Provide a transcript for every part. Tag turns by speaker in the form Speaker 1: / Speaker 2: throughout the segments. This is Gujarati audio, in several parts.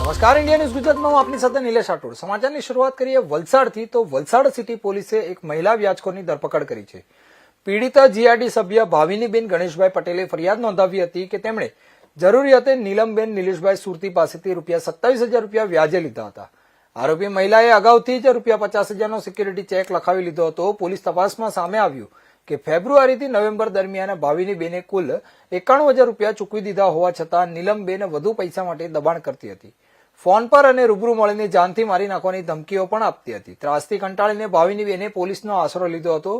Speaker 1: નમસ્કાર, ઇન્ડિયા ન્યૂઝ ગુજરાતમાં હું આપની સાથે નિલેશ રાઠોડ। સમાચારની શરૂઆત કરીએ વલસાડથી। તો વલસાડ સિટી પોલીસે એક મહિલા વ્યાજખોરની ધરપકડ કરી છે। પીડિતા જીઆરડી સભ્ય ભાવિનીબેન ગણેશભાઈ પટેલે ફરિયાદ નોંધાવી હતી કે તેમણે જરૂરિયાતે નીલમબેન નિલેશભાઈ સુરતી પાસેથી ₹27,000 વ્યાજે લીધા હતા। આરોપી મહિલાએ અગાઉથી જ ₹50,000નો સિક્યુરિટી ચેક લખાવી લીધો હતો। પોલીસ તપાસમાં સામે આવ્યું કે ફેબ્રુઆરીથી નવેમ્બર દરમિયાન ભાવિનીબેને કુલ ₹91,000 ચૂકવી દીધા હોવા છતાં નીલમબેન વધુ પૈસા માટે દબાણ કરતી હતી। ફોન પર અને રૂબરૂ મળીને જાનથી મારી નાખવાની ધમકીઓ પણ આપતી હતી। ત્રાસથી કંટાળીને ભાવિનીબેને પોલીસનો આશરો લીધો હતો।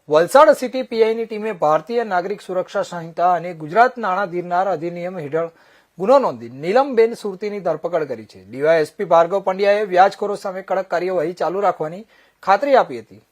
Speaker 1: વલસાડ સિટી પીઆઈની ટીમે ભારતીય નાગરિક સુરક્ષા સંહિતા અને ગુજરાત નાણાં ધીરનાર અધિનિયમ હેઠળ ગુનો નોંધી નીલમબેન સુરતીની ધરપકડ કરી છે। ડીવાયએસપી ભાર્ગવ પંડ્યાએ વ્યાજખોરો સામે કડક કાર્યવાહી ચાલુ રાખવાની ખાતરી આપી હતી।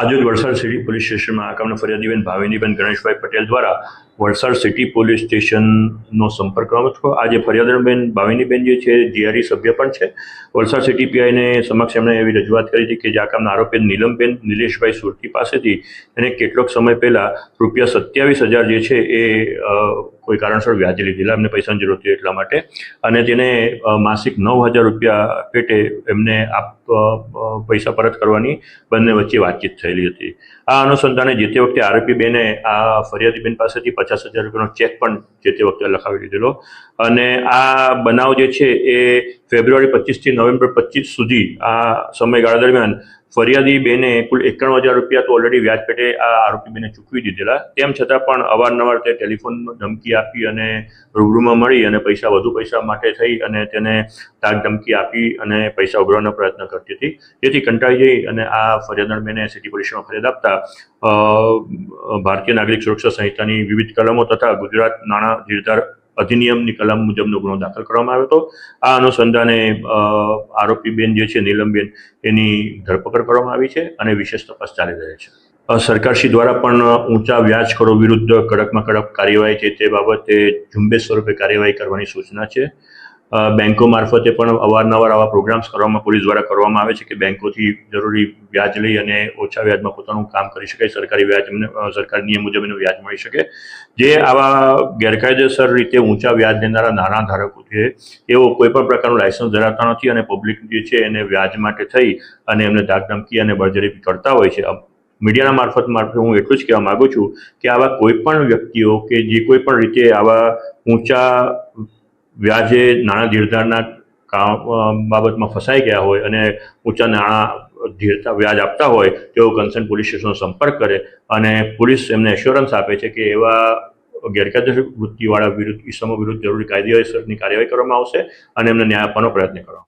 Speaker 2: આજે વલસાડ સિટી પોલીસ સ્ટેશનમાં આકામના ફરિયાદીબેન ભાવિનીબેન ગણેશભાઈ પટેલ દ્વારા વલસાડ સિટી પોલીસ સ્ટેશનનો સંપર્ક કરવામાં હતો। આજે ફરિયાદીબેન ભાવિનીબેન જે છે જીઆરડી સભ્ય પણ છે। વલસાડ સિટી પીઆઈને સમક્ષ એમણે એવી રજૂઆત કરી હતી કે જે આકામના આરોપી નીલમબેન નિલેશભાઈ સુરતી પાસેથી એને કેટલોક સમય પહેલા ₹27,000 જે છે એ કોઈ કારણસર વ્યાજે લીધેલા, એમને પૈસાની જરૂર હતી એટલા માટે, અને તેને માસિક ₹9,000 પેટે એમને પૈસા પરત કરવાની બંને વચ્ચે વાતચીત થયેલી હતી। આ અનુસંધાને જે તે વખતે આરોપી બેને આ ફરિયાદીબેન પાસેથી ₹50,000નો ચેક પણ જે તે વખતે લખાવી લીધેલો, અને આ બનાવ જે છે એ ફેબ્રુઆરી 25થી નવેમ્બર 25 સુધી આ સમયગાળા દરમિયાન ફરિયાદી બેને કુલ ₹51,000 તો ઓલરેડી વ્યાજ પેટે આ આરોપી બેને ચૂકવી દીધેલા। તેમ છતાં પણ અવારનવાર તે ટેલિફોનમાં ધમકી આપી અને રૂબરૂમાં મળી અને વધુ પૈસા માટે થઈ અને તેને તાક ધમકી આપી અને પૈસા ઉઘરાવવાનો પ્રયત્ન કરતી હતી। તેથી કંટાળી જઈ અને આ ફરિયાદણ બેને સિટી પોલીસમાં ફરિયાદ આપતા ભારતીય નાગરિક સુરક્ષા સંહિતાની વિવિધ કલમો તથા ગુજરાત નાણાં ધીરધાર અધિનિયમની કલમ મુજબનો ગુનો દાખલ કરવામાં આવ્યો હતો। આ અનુસંધાને આરોપી બેન જે છે નીલમબેન એની ધરપકડ કરવામાં આવી છે અને વિશેષ તપાસ ચાલી રહી છે। સરકારશ્રી દ્વારા પણ ઊંચા વ્યાજખોરો વિરુદ્ધ કડકમાં કડક કાર્યવાહી છે તે બાબતે ઝુંબેશ સ્વરૂપે કાર્યવાહી કરવાની સૂચના છે। બેંકો મારફતે પણ અવારનવાર આવા પ્રોગ્રામ્સ કરવામાં પોલીસ દ્વારા કરવામાં આવે છે કે બેંકોથી જરૂરી વ્યાજ લઈ અને ઓછા વ્યાજમાં પોતાનું કામ કરી શકાય, સરકારી નિયમ મુજબ એનું વ્યાજ મળી શકે। જે આવા ગેરકાયદેસર રીતે ઊંચા વ્યાજ લેનારા નાણાં ધારકો છે એઓ કોઈ પણ પ્રકારનું લાયસન્સ ધરાવતા નથી અને પબ્લિક જે છે એને વ્યાજ માટે થઈ અને એમને ધાકધમકી અને બળજબરી કરતા હોય છે। મીડિયાના મારફત હું એટલું જ કહેવા માગું છું કે આવા કોઈ પણ વ્યક્તિઓ કે જે કોઈ પણ રીતે આવા ઊંચા વ્યાજે નાણાં ધીરધારના બાબતમાં ફસાઈ ગયા હોય અને ઊંચા નાણાં વ્યાજ આપતા હોય તેઓ કન્સર્ન પોલીસ સ્ટેશનનો સંપર્ક કરે અને પોલીસ એમને એશ્યોરન્સ આપે છે કે એવા ગેરકાયદેસર વૃત્તિવાળા ઇસમો વિરુદ્ધ જરૂરી કાયદેસરની કાર્યવાહી કરવામાં આવશે અને એમને ન્યાય આપવાનો પ્રયત્ન કરવામાં આવશે।